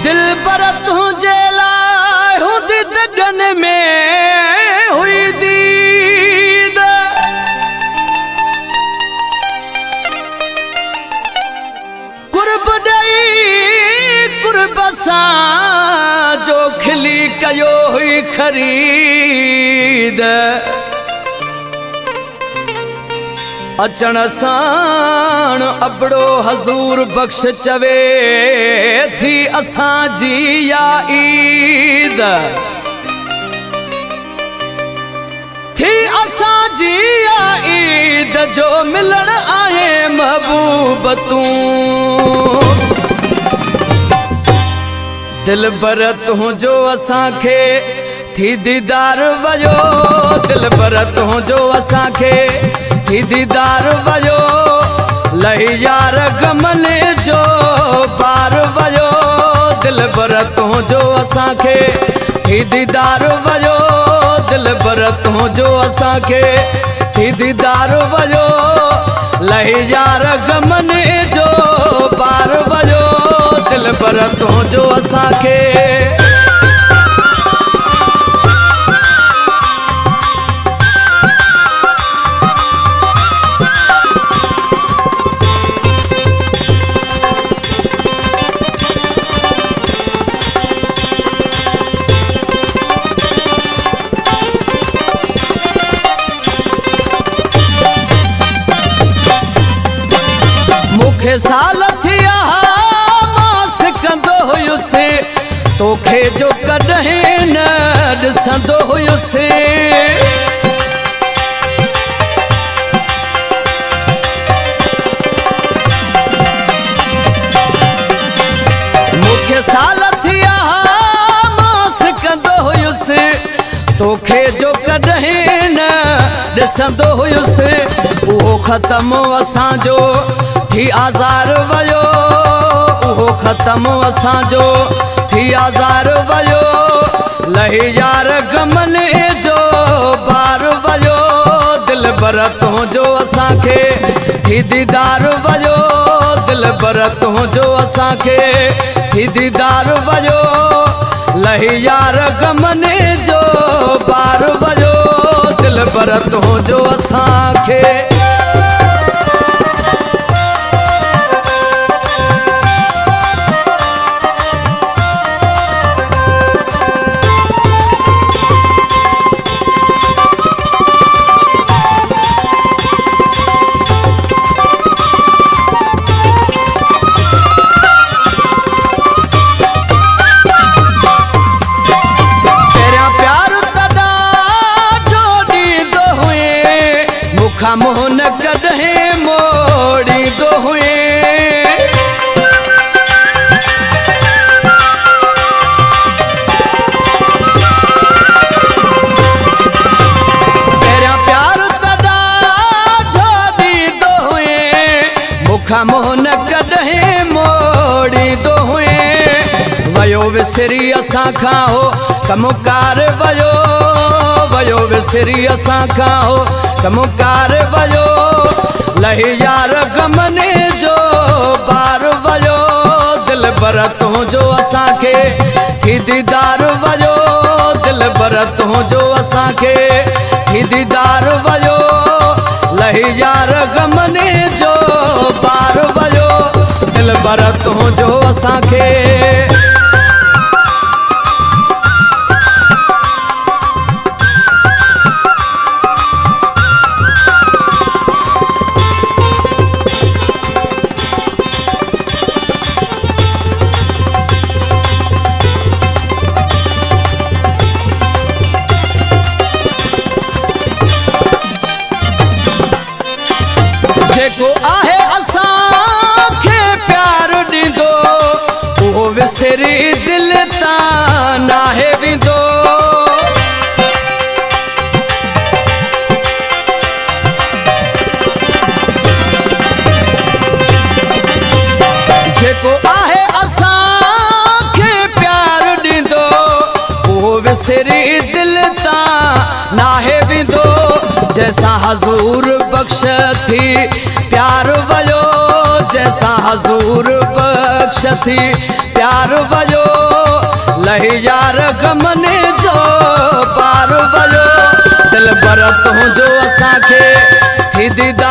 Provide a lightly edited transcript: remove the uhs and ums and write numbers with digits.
दिल पर तुझे लाहू दगन में हुई दीद कुर्ब दई कुर्ब सा जो खिली कयो हुई खरीद अचण साण अबड़ो हजूर बख्श चवे थी असां जी या ईद थी असां जी या ईद जो मिलण आहे महबूब तूं दिल बर तुंहिंजो असांखे थी दीदार वयो दिल बर तुंहिंजो असांखे थी दीदार वयो लही यार गमने जो बार वयो दिल बर तुंहिंजो असांखे थी दीदार वयो दिल बर तुंहिंजो असांखे थी दीदार वयो लही यार गमने जो बार वयो दिल बर तुंहिंजो असांखे मूंखे साल थिया मां सिकंदो हुयुसि तोखे जो कॾहिं न ॾिसंदो हुयुसि मूंखे साल थिया मां सिकंदो हुयुसि तोखे जो कॾहिं न ॾिसंदो हुयुसि उहो ख़त्म असांजो थी आज़ार वयो उहो ख़त्म असांजो थी आज़ार वयो लही यार गमने जो बार वयो दिल बर तुंहिंजो असांखे थी दीदार वयो दिल बर तुंहिंजो असांखे थी दीदार वयो लही यार गमने जो बार वयो दिल बर तुंहिंजो असांखे मोहन कॾहिं मोड़ींदो हुए पहिरियां प्यार तॾा ॾींदो हुए मूंखां मोहन कॾहिं मोड़ींदो हुए वयो विसरी असां खां हो कमुकार वयो वयो विसरी असां खां हो कमुकार वयो लही यार गमने जो बार वयो दिल बर तुंहिंजो असांखे थी दीदार वयो दिल बर तुंहिंजो असांखे थी दीदार वयो लही यार गमने जो बार वयो दिल बर तुंहिंजो असांखे जेको आहे असांखे प्यार ॾींदो उहो विसरी दिल तां नाहे वेंदो जेको आहे असांखे प्यार ॾींदो उहो विसरी दिल तां नाहे वेंदो जैसा हजूर बख्श थी प्यार वयो जैसा हजूर बख्श थी प्यार वयो लही यार गमने जो पार वयो दिल बर तुझो असांखे थी दीदा